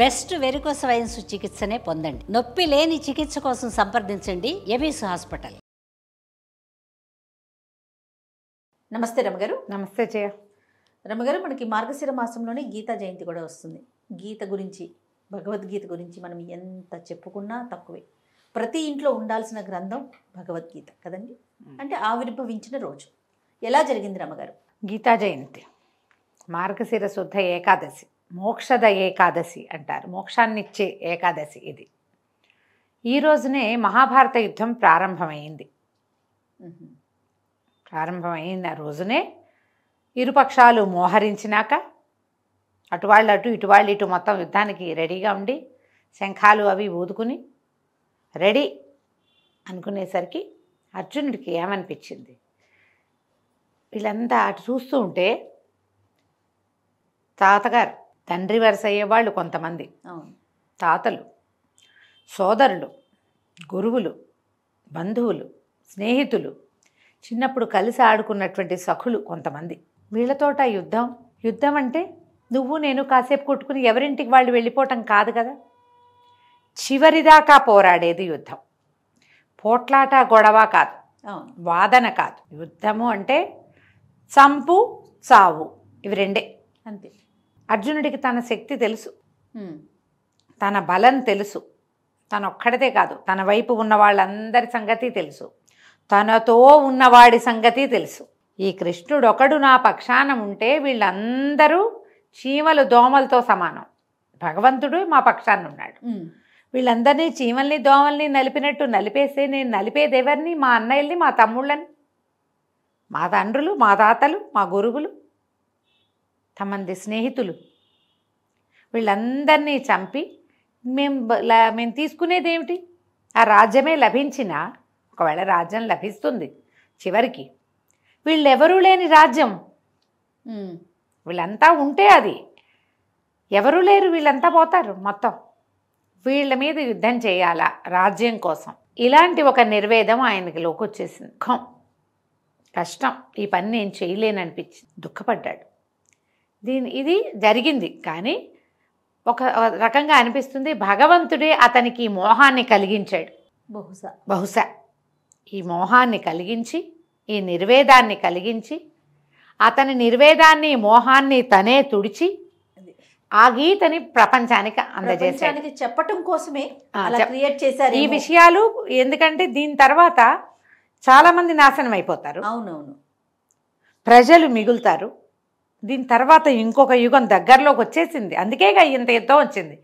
Best varicose veins చికిత్సనే పొందండి. నొప్పి లేని చికిత్స కోసం సంప్రదించండి ఎబిస్ హాస్పిటల్. నమస్తే రమగారు. నమస్తే జయ. రమగారు, మనకి మార్గశిర మాసంలోనే గీతా జయంతి కూడా వస్తుంది. గీత గురించి, భగవద్గీత గురించి మనం ఎంత చెప్పుకున్నా తక్కువే. ప్రతి ఇంట్లో ఉండాల్సిన గ్రంథం భగవద్గీత కదండి. అంటే ఆవిర్భవించిన రోజు ఎలా జరిగింది రమగారు? గీతా జయంతి మార్గశిర శుద్ధ ఏకాదశి, మోక్షద ఏకాదశి అంటారు. మోక్షాన్నిచ్చే ఏకాదశి ఇది. ఈ రోజునే మహాభారత యుద్ధం ప్రారంభమైంది. ప్రారంభమైన రోజునే ఇరుపక్షాలు మోహరించినాక అటువాళ్ళు అటు ఇటువాళ్ళు ఇటు మొత్తం యుద్ధానికి రెడీగా ఉండి శంఖాలు అవి ఊదుకుని రెడీ అనుకునేసరికి అర్జునుడికి ఏమనిపించింది, వీళ్ళంతా అటు చూస్తూ ఉంటే తాతగారు, తండ్రి వరుస అయ్యేవాళ్ళు కొంతమంది, తాతలు, సోదరులు, గురువులు, బంధువులు, స్నేహితులు, చిన్నప్పుడు కలిసి ఆడుకున్నటువంటి సఖులు కొంతమంది, వీళ్ళతోట యుద్ధం. యుద్ధం అంటే నువ్వు నేను కాసేపు కొట్టుకుని ఎవరింటికి వాళ్ళు వెళ్ళిపోవటం కాదు కదా, చివరిదాకా పోరాడేది యుద్ధం. పోట్లాట గొడవ కాదు, వాదన కాదు. యుద్ధము అంటే చంపు చావు, ఇవి రెండే. అంతే. అర్జునుడికి తన శక్తి తెలుసు, తన బలం తెలుసు. తన ఒక్కడితే కాదు, తన వైపు ఉన్న వాళ్ళందరి సంగతి తెలుసు, తనతో ఉన్నవాడి సంగతి తెలుసు. ఈ కృష్ణుడు ఒకడు నా పక్షాన ఉంటే వీళ్ళందరూ చీమలు దోమలతో సమానం. భగవంతుడు మా పక్షాన ఉన్నాడు. వీళ్ళందరినీ చీమల్ని దోమల్ని నలిపినట్టు నలిపేస్తే నేను నలిపేది ఎవరిని? మా అన్నయ్యల్ని, మా తమ్ముళ్ళని, మా తండ్రులు, మా తాతలు, మా గురువులు, తమంది స్నేహితులు, వీళ్ళందరినీ చంపి మేము తీసుకునేది ఏమిటి? ఆ రాజ్యమే లభించినా, ఒకవేళ రాజ్యం లభిస్తుంది చివరికి, వీళ్ళెవరూ లేని రాజ్యం. వీళ్ళంతా ఉంటే అది, ఎవరూ లేరు, వీళ్ళంతా పోతారు మొత్తం. వీళ్ళ మీద యుద్ధం చేయాలా రాజ్యం కోసం. ఇలాంటి ఒక నిర్వేదం ఆయనకి లోకొచ్చేసింది. కష్టం, ఈ పని నేను చేయలేననిపించింది, దుఃఖపడ్డాడు. ఇది జరిగింది. కానీ ఒక రకంగా అనిపిస్తుంది భగవంతుడే అతనికి ఈ మోహాన్ని కలిగించాడు. బహుశా ఈ మోహాన్ని కలిగించి, ఈ నిర్వేదాన్ని కలిగించి, అతని నిర్వేదాన్ని మోహాన్ని తనే తుడిచి ఆ గీతని ప్రపంచానికి అందజేశాడు. చెప్పటం కోసమే క్రియేట్ చేశారు ఈ విషయాలు. ఎందుకంటే దీని తర్వాత చాలామంది నాశనం అయిపోతారు. అవునవును. ప్రజలు మిగులుతారు. దీని తర్వాత ఇంకొక యుగం దగ్గరలోకి వచ్చేసింది. అందుకేగా ఇంత యుద్ధం వచ్చింది.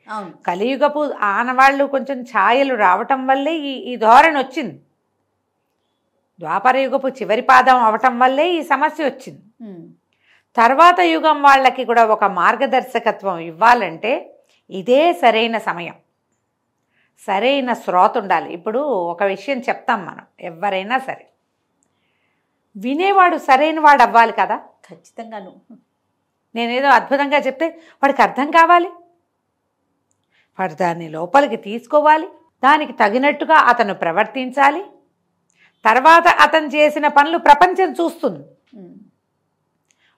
కలియుగపు ఆనవాళ్ళు కొంచెం ఛాయలు రావటం వల్లే ఈ ధోరణి వచ్చింది. ద్వాపర యుగపు చివరి పాదం అవటం వల్లే ఈ సమస్య వచ్చింది. తర్వాత యుగం వాళ్ళకి కూడా ఒక మార్గదర్శకత్వం ఇవ్వాలంటే ఇదే సరైన సమయం, సరైన శ్రోత ఉండాలి. ఇప్పుడు ఒక విషయం చెప్తాం మనం, ఎవరైనా సరే వినేవాడు సరైన వాడు అవ్వాలి కదా. ఖచ్చితంగాను. నేనేదో అద్భుతంగా చెప్తే వాడికి అర్థం కావాలి, వాడు దాన్ని లోపలికి తీసుకోవాలి, దానికి తగినట్టుగా అతను ప్రవర్తించాలి. తర్వాత అతను చేసిన పనులు ప్రపంచం చూస్తుంది.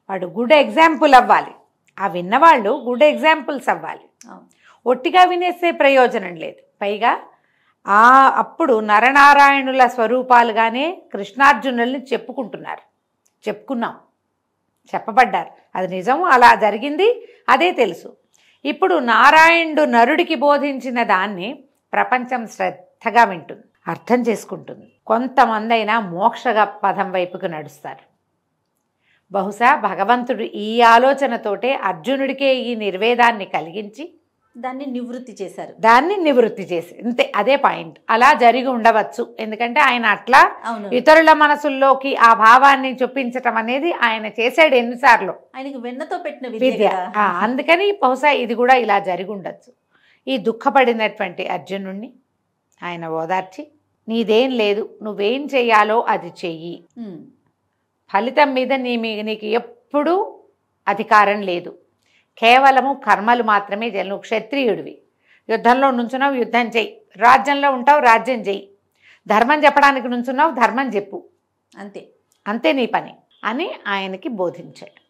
వాడు గుడ్ ఎగ్జాంపుల్ అవ్వాలి. ఆ విన్నవాళ్ళు గుడ్ ఎగ్జాంపుల్స్ అవ్వాలి. ఒట్టిగా వినేస్తే ప్రయోజనం లేదు. పైగా అప్పుడు నరనారాయణుల స్వరూపాలుగానే కృష్ణార్జునుల్ని చెప్పుకున్నాం, చెప్పబడ్డారు. అది నిజము, అలా జరిగింది, అదే తెలుసు. ఇప్పుడు నారాయణుడు నరుడికి బోధించిన దాన్ని ప్రపంచం శ్రద్ధగా వింటుంది, అర్థం చేసుకుంటుంది. కొంతమంది అయినా మోక్షగా పదం వైపుకు నడుస్తారు. బహుశా భగవంతుడు ఈ ఆలోచనతోటే అర్జునుడికే ఈ నిర్వేదాన్ని కలిగించి దాన్ని నివృత్తి చేసి అంతే, అదే పాయింట్. అలా జరిగి ఉండవచ్చు. ఎందుకంటే ఆయన అట్లా ఇతరుల మనసుల్లోకి ఆ భావాన్ని చొప్పించటం అనేది ఆయన చేశాడు ఎన్నిసార్లు, ఆయనకి వెన్నతో పెట్టిన విద్య. అందుకని బహుశా ఇది కూడా ఇలా జరిగి ఉండొచ్చు. ఈ దుఃఖపడినటువంటి అర్జునుడిని ఆయన ఓదార్చి, నీదేం లేదు, నువ్వేం చెయ్యాలో అది చెయ్యి, ఫలితం మీద నీకు ఎప్పుడూ అధికారం లేదు, కేవలము కర్మలు మాత్రమే చేయాలి. నువ్వు క్షత్రియుడివి, యుద్ధంలో నుంచున్నావు, యుద్ధం చెయ్యి, రాజ్యంలో ఉంటావు, రాజ్యం చెయ్యి, ధర్మం చెప్పడానికి నుంచున్నావు, ధర్మం చెప్పు, అంతే నీ పని అని ఆయనకి బోధించాడు.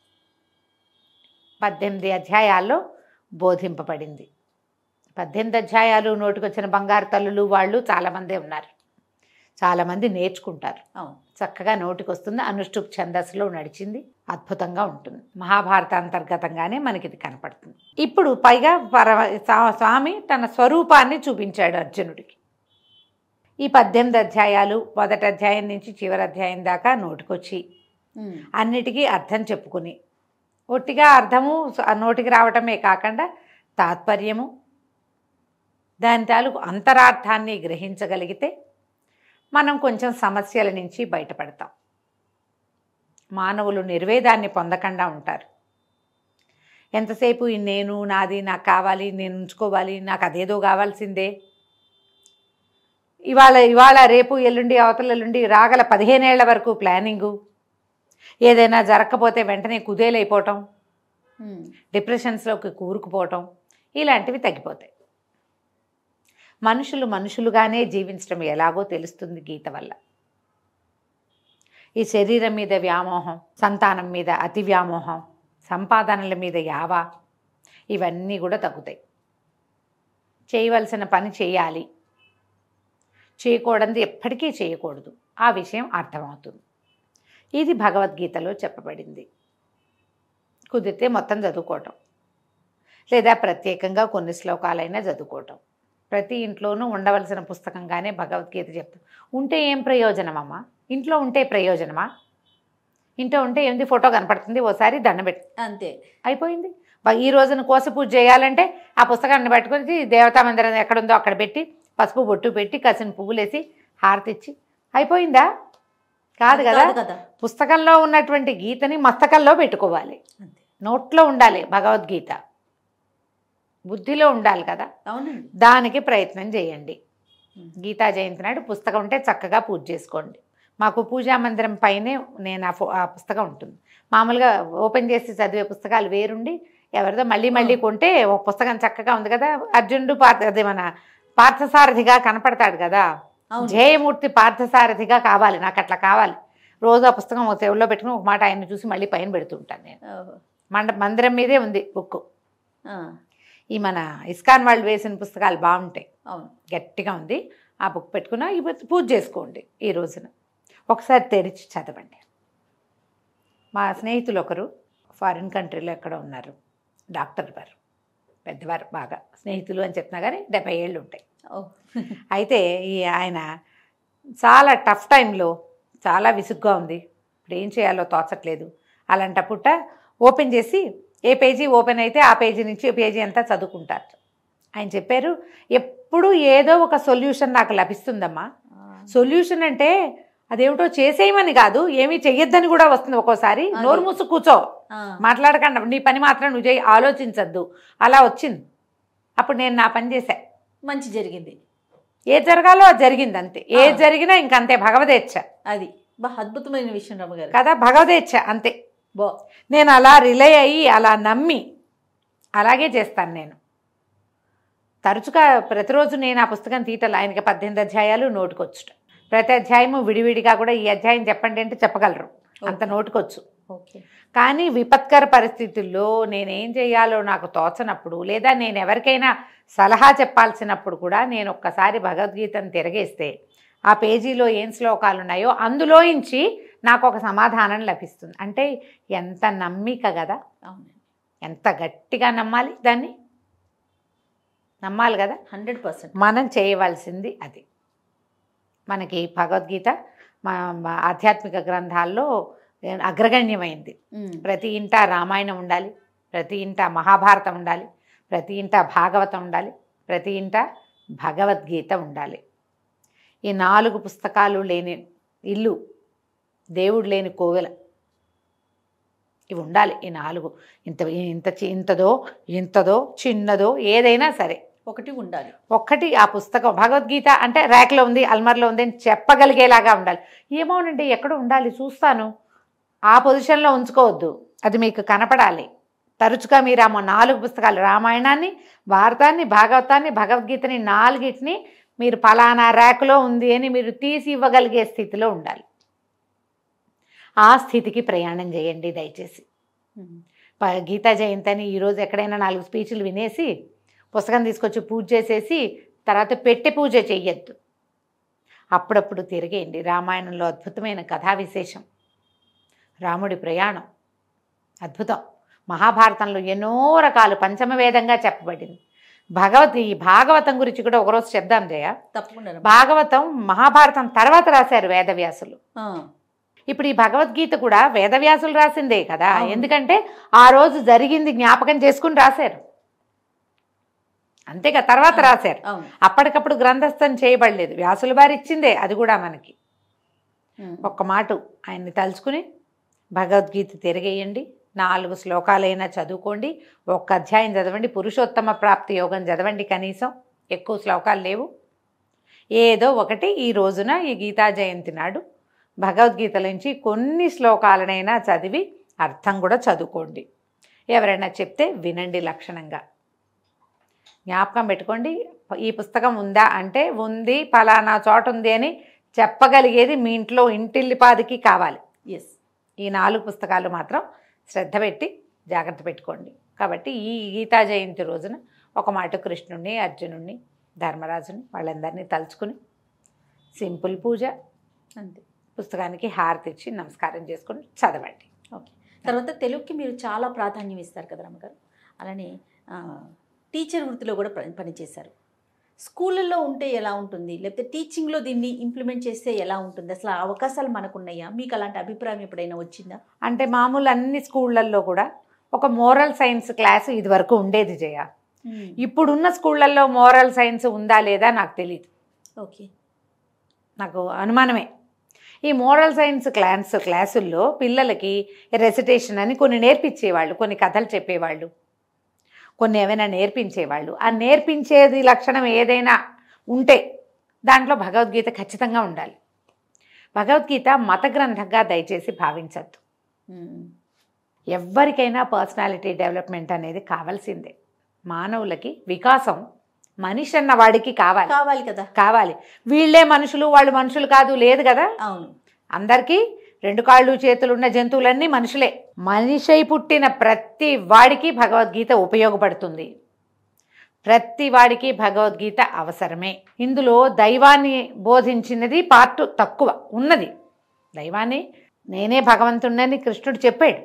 18 అధ్యాయాల్లో బోధింపబడింది. 18 అధ్యాయాలు నోటికొచ్చిన బంగారు తల్లులు వాళ్ళు చాలామందే ఉన్నారు. చాలామంది నేర్చుకుంటారు. అవును. చక్కగా నోటికి వస్తుంది. అనుష్ఠుప్ ఛందస్సులో నడిచింది. అద్భుతంగా ఉంటుంది. మహాభారత అంతర్గతంగానే మనకి ఇది కనపడుతుంది. ఇప్పుడు పైగా స్వామి తన స్వరూపాన్ని చూపించాడు అర్జునుడికి. ఈ 18 అధ్యాయాలు మొదటి అధ్యాయం నుంచి చివరి అధ్యాయం దాకా నోటికొచ్చి అన్నిటికీ అర్థం చెప్పుకుని, ఒట్టిగా అర్థము నోటికి రావటమే కాకుండా తాత్పర్యము, దాని తాలూకు అంతరార్థాన్ని గ్రహించగలిగితే మనం కొంచెం సమస్యల నుంచి బయటపడతాం. మానవులు నిర్వేదాన్ని పొందకుండా ఉంటారు. ఎంతసేపు నేను, నాది, నాకు కావాలి, నేను ఉంచుకోవాలి, నాకు అదేదో కావాల్సిందే, ఇవాళ రేపు ఎల్లుండి అవతల ఎల్లుండి రాగల 15 ఏళ్ల వరకు ప్లానింగు, ఏదైనా జరగకపోతే వెంటనే కుదేలైపోవటం, డిప్రెషన్స్లోకి కూరుకుపోవటం, ఇలాంటివి తగ్గిపోతాయి. మనుషులు మనుషులుగానే జీవించడం ఎలాగో తెలుస్తుంది గీత వల్ల. ఈ శరీరం మీద వ్యామోహం, సంతానం మీద అతి వ్యామోహం, సంపాదనల మీద యావా, ఇవన్నీ కూడా తగ్గుతాయి. చేయవలసిన పని చేయాలి, చేయకూడదు ఎప్పటికీ చేయకూడదు, ఆ విషయం అర్థమవుతుంది. ఇది భగవద్గీతలో చెప్పబడింది. కుదిరితే మొత్తం చదువుకోవటం, లేదా ప్రత్యేకంగా కొన్ని శ్లోకాలైనా చదువుకోవటం. ప్రతి ఇంట్లోనూ ఉండవలసిన పుస్తకంగానే భగవద్గీత చెప్తాం. ఉంటే ఏం ప్రయోజనమమ్మా? ఇంట్లో ఉంటే ప్రయోజనమా? ఇంట్లో ఉంటే ఏంది, ఫోటో కనపడుతుంది, ఓసారి దండం పెట్టి అంతే, అయిపోయింది. ఈ రోజున కోస పూజ చేయాలంటే ఆ పుస్తకాన్ని పట్టుకొని దేవతా మందిరం ఎక్కడుందో అక్కడ పెట్టి పసుపు బొట్టు పెట్టి కసిన పువ్వులేసి హారతిచ్చి అయిపోయిందా? కాదు కదా. పుస్తకంలో ఉన్నటువంటి గీతని మస్తకంలో పెట్టుకోవాలి, నోట్లో ఉండాలి భగవద్గీత, బుద్ధిలో ఉండాలి కదా. అవునండి. దానికి ప్రయత్నం చేయండి. గీతా జయంతి నాడు పుస్తకం ఉంటే చక్కగా పూజ చేసుకోండి. మాకు పూజా మందిరం పైనే నేను ఆ పుస్తకం ఉంటుంది. మామూలుగా ఓపెన్ చేసి చదివే పుస్తకాలు వేరుండి, ఎవరిదో మళ్ళీ కొంటే ఒక పుస్తకం చక్కగా ఉంది కదా, అర్జునుడు అదే మన పార్థసారథిగా కనపడతాడు కదా, జయమూర్తి పార్థసారథిగా కావాలి, నాకు అట్లా కావాలి. రోజు ఆ పుస్తకం ఒక చెవుల్లో పెట్టుకుని ఒక మాట ఆయన్ని చూసి మళ్ళీ పైన పెడుతుంటాను నేను. మందిరం మీదే ఉంది బుక్. ఈ మన ఇస్కాన్ వాళ్ళు వేసిన పుస్తకాలు బాగుంటాయి, గట్టిగా ఉంది. ఆ బుక్ పెట్టుకున్నా పూజ చేసుకోండి. ఈ రోజున ఒకసారి తెరిచి చదవండి. మా స్నేహితులు ఒకరు ఫారిన్ కంట్రీలో ఎక్కడ ఉన్నారు, డాక్టర్ గారు, పెద్దవారు, బాగా స్నేహితులు అని చెప్తున్నా కానీ 70 ఏళ్ళు ఉంటాయి. అయితే ఆయన చాలా టఫ్ టైంలో చాలా విసుగ్గా ఉంది, ఇప్పుడు ఏం చేయాలో తోచట్లేదు. అలాంటప్పుట ఓపెన్ చేసి ఏ పేజీ ఓపెన్ అయితే ఆ పేజీ నుంచి పేజీ అంతా చదువుకుంటారు. ఆయన చెప్పారు, ఎప్పుడు ఏదో ఒక సొల్యూషన్ నాకు లభిస్తుందమ్మా. సొల్యూషన్ అంటే అదేమిటో చేసేయమని కాదు, ఏమీ చెయ్యొద్దని కూడా వస్తుంది ఒక్కోసారి. నోరు మూసు కూర్చో, మాట్లాడకుండా నీ పని మాత్రం నువ్వు చేయి, ఆలోచించద్దు, అలా వచ్చింది. అప్పుడు నేను నా పని చేశా, మంచి జరిగింది. ఏ జరగాలో అది జరిగింది, అంతే. ఏ జరిగినా ఇంకంతే, భగవదేచ్ఛ. అది అద్భుతమైన విషయం రమ్మగారు కదా, భగవదేచ్ఛ అంతే. నేను అలా రిలే అయ్యి అలా నమ్మి అలాగే చేస్తాను. నేను తరచుగా ప్రతిరోజు నేను ఆ పుస్తకం తీయటం, ఆయనకి 18 అధ్యాయాలు నోటుకొచ్చుట, ప్రతి అధ్యాయము విడివిడిగా కూడా ఈ అధ్యాయం చెప్పండి అంటే చెప్పగలరు, అంత నోటుకొచ్చు. కానీ విపత్కర పరిస్థితుల్లో నేనేం చేయాలో నాకు తోచనప్పుడు, లేదా నేను ఎవరికైనా సలహా చెప్పాల్సినప్పుడు కూడా నేను ఒక్కసారి భగవద్గీతను తిరగేస్తే ఆ పేజీలో ఏం శ్లోకాలు ఉన్నాయో అందులోంచి నాకు ఒక సమాధానం లభిస్తుంది. అంటే ఎంత నమ్మిక కదా, ఎంత గట్టిగా నమ్మాలి, దాన్ని నమ్మాలి కదా. 100% మనం చేయవలసింది అది. మనకి భగవద్గీత ఆధ్యాత్మిక గ్రంథాల్లో అగ్రగణ్యమైంది. ప్రతి ఇంట రామాయణం ఉండాలి, ప్రతి ఇంట మహాభారతం ఉండాలి, ప్రతి ఇంట భాగవతం ఉండాలి, ప్రతి ఇంట భగవద్గీత ఉండాలి. ఈ 4 పుస్తకాలు లేని ఇల్లు, దేవుడు లేని కోవెల, ఇవి ఉండాలి. ఈ 4 ఇంతదో చిన్నదో ఏదైనా సరే ఒకటి ఉండాలి. ఒక్కటి ఆ పుస్తకం భగవద్గీత అంటే ర్యాక్లో ఉంది, అల్మార్లో ఉంది అని చెప్పగలిగేలాగా ఉండాలి. ఏమోనండి ఎక్కడ ఉండాలి చూస్తాను, ఆ పొజిషన్లో ఉంచుకోవద్దు, అది మీకు కనపడాలి. తరచుగా మీరు ఆ 4 పుస్తకాలు, రామాయణాన్ని, భారతాన్ని, భాగవతాన్ని, భగవద్గీతని 4టిని మీరు ఫలానా ర్యాక్లో ఉంది అని మీరు తీసి ఇవ్వగలిగే స్థితిలో ఉండాలి. ఆ స్థితికి ప్రయాణం చేయండి దయచేసి. గీతా జయంతి అని ఈరోజు ఎక్కడైనా 4 స్పీచ్లు వినేసి పుస్తకం తీసుకొచ్చి పూజ చేసేసి తర్వాత పెట్టె పూజ చెయ్యొద్దు. అప్పుడప్పుడు తిరిగేయండి. రామాయణంలో అద్భుతమైన కథా విశేషం, రాముడి ప్రయాణం అద్భుతం. మహాభారతంలో ఎన్నో రకాలు పంచమవేదంగా చెప్పబడింది. ఈ భాగవతం గురించి కూడా ఒకరోజు చెప్దాం జయ. తప్పకుండా. భాగవతం మహాభారతం తర్వాత రాశారు వేదవ్యాసులు. ఇప్పుడు ఈ భగవద్గీత కూడా వేదవ్యాసులు రాసిందే కదా, ఎందుకంటే ఆ రోజు జరిగింది జ్ఞాపకం చేసుకుని రాశారు, అంతేగా, తర్వాత రాశారు. అప్పటికప్పుడు గ్రంథస్థం చేయబడలేదు, వ్యాసుల వారు ఇచ్చిందే అది కూడా మనకి. ఒక్క మాట ఆయన్ని తలుచుకుని భగవద్గీత తిరిగేయండి, 4 శ్లోకాలైనా చదువుకోండి, ఒక్క అధ్యాయం చదవండి, పురుషోత్తమ ప్రాప్తి యోగం చదవండి, కనీసం ఎక్కువ శ్లోకాలు లేవు, ఏదో ఒకటి ఈ రోజున ఈ గీతా జయంతి నాడు భగవద్గీత నుంచి కొన్ని శ్లోకాలనైనా చదివి అర్థం కూడా చదువుకోండి. ఎవరైనా చెప్తే వినండి లక్షణంగా. జ్ఞాపకం పెట్టుకోండి, ఈ పుస్తకం ఉందా అంటే ఉంది, ఫలానా చోట ఉంది అని చెప్పగలిగేది మీ ఇంట్లో ఇంటిల్లిపాదికి కావాలి. ఈ 4 పుస్తకాలు మాత్రం శ్రద్ధ పెట్టి జాగ్రత్త పెట్టుకోండి. కాబట్టి ఈ గీతా జయంతి రోజున ఒక మాట కృష్ణుడిని, అర్జునుడిని, ధర్మరాజుని వాళ్ళందరినీ తలుచుకుని సింపుల్ పూజ అంతే, పుస్తకానికి హారతి ఇచ్చి నమస్కారం చేసుకుని చదవండి. ఓకే. తర్వాత తెలుగుకి మీరు చాలా ప్రాధాన్యం ఇస్తారు కదా రమ్మగారు, అలానే టీచర్ వృత్తిలో కూడా పనిచేశారు. స్కూళ్ళల్లో ఉంటే ఎలా ఉంటుంది, లేకపోతే టీచింగ్లో దీన్ని ఇంప్లిమెంట్ చేస్తే ఎలా ఉంటుంది, అసలు ఆ అవకాశాలు మనకున్నాయా? మీకు అలాంటి అభిప్రాయం ఎప్పుడైనా వచ్చిందా? అంటే మామూలు అన్ని స్కూళ్ళల్లో కూడా ఒక మోరల్ సైన్స్ క్లాసు ఇది వరకు ఉండేది జయ. ఇప్పుడున్న స్కూళ్ళల్లో మోరల్ సైన్స్ ఉందా లేదా నాకు తెలియదు. ఓకే, నాకు అనుమానమే. ఈ మోరల్ సైన్స్ క్లాసుల్లో పిల్లలకి రెసిటేషన్ అని కొన్ని నేర్పించేవాళ్ళు, కొన్ని కథలు చెప్పేవాళ్ళు, కొన్ని ఏమైనా నేర్పించేవాళ్ళు. ఆ నేర్పించేది లక్షణం ఏదైనా ఉంటే దాంట్లో భగవద్గీత ఖచ్చితంగా ఉండాలి. భగవద్గీత మత గ్రంథంగా దయచేసి భావించద్దు. ఎవరికైనా పర్సనాలిటీ డెవలప్మెంట్ అనేది కావాల్సిందే. మానవులకి వికాసం మనిషి అన్న వాడికి కావాలి కదా, కావాలి. వీళ్ళే మనుషులు, వాళ్ళు మనుషులు కాదు లేదు కదా. అవును, అందరికీ 2 కాళ్ళు చేతులు ఉన్న జంతువులన్నీ మనుషులే. మనిషై పుట్టిన ప్రతి వాడికి భగవద్గీత ఉపయోగపడుతుంది, ప్రతి వాడికి భగవద్గీత అవసరమే. ఇందులో దైవాన్ని బోధించినది పార్ట్ తక్కువ ఉన్నది. దైవాన్ని నేనే భగవంతుడిని కృష్ణుడు చెప్పాడు,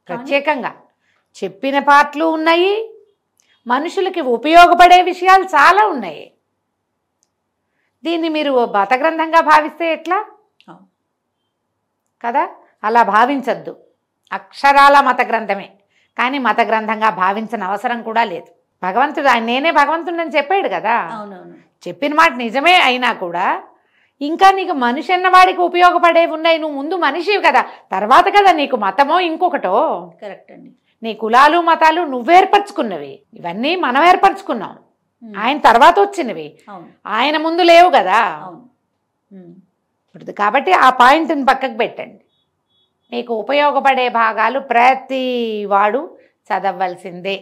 ప్రత్యేకంగా చెప్పిన పార్ట్లు ఉన్నాయి, మనుషులకి ఉపయోగపడే విషయాలు చాలా ఉన్నాయి. దీన్ని మీరు మత గ్రంథంగా భావిస్తే ఎట్లా కదా, అలా భావించద్దు. అక్షరాల మత గ్రంథమే, కానీ మత గ్రంథంగా భావించిన అవసరం కూడా లేదు. భగవంతుడు నేనే భగవంతుడని చెప్పాడు కదా, చెప్పిన మాట నిజమే అయినా కూడా ఇంకా నీకు మనిషి అన్నవాడికి ఉపయోగపడేవి ఉన్నాయి. నువ్వు ముందు మనిషివి కదా, తర్వాత కదా నీకు మతమో ఇంకొకటో. కరెక్ట్ అండి. నీ కులాలు మతాలు నువ్వేర్పరచుకున్నవి, ఇవన్నీ మనం ఏర్పరచుకున్నాం, ఆయన తర్వాత వచ్చినవి, ఆయన ముందు లేవు కదా. కాబట్టి ఆ పాయింట్ని పక్కకు పెట్టండి. మీకు ఉపయోగపడే భాగాలు ప్రతి వాడు చదవవలసిందే.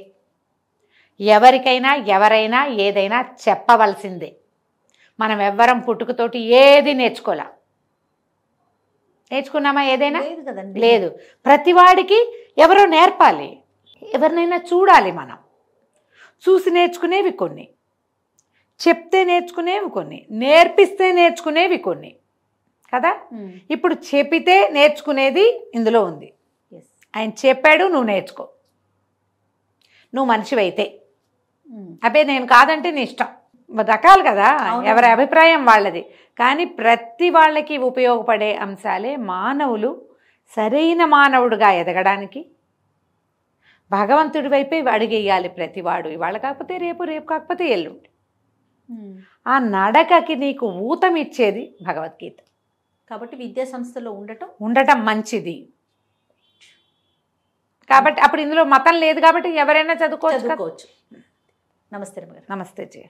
ఎవరికైనా ఎవరైనా ఏదైనా చెప్పవలసిందే. మనం ఎవ్వరం పుట్టుకతోటి ఏది నేర్చుకున్నామా? ఏదైనా లేదు. ప్రతివాడికి ఎవరో నేర్పాలి, ఎవరినైనా చూడాలి. మనం చూసి నేర్చుకునేవి కొన్ని, చెప్తే నేర్చుకునేవి కొన్ని, నేర్పిస్తే నేర్చుకునేవి కొన్ని కదా. ఇప్పుడు చెప్పితే నేర్చుకునేది ఇందులో ఉంది. ఆయన చెప్పాడు, నువ్వు నేర్చుకో, నువ్వు మనిషివైతే. అబ్బే నేను కాదంటే నీ ఇష్టం, రకాలు కదా, ఎవరి అభిప్రాయం వాళ్ళది. కానీ ప్రతి వాళ్ళకి ఉపయోగపడే అంశాలే మానవులు సరైన మానవుడిగా ఎదగడానికి భగవంతుడి వైపే అడుగేయాలి ప్రతివాడు. ఇవాళ కాకపోతే రేపు, రేపు కాకపోతే ఎల్లుండి. ఆ నడకకి నీకు ఊతమిచ్చేది భగవద్గీత. కాబట్టి విద్యా సంస్థలో ఉండటం మంచిది. కాబట్టి అప్పుడు ఇందులో మతం లేదు కాబట్టి ఎవరైనా చదువుకోవచ్చు. నమస్తే. నమస్తే జయ.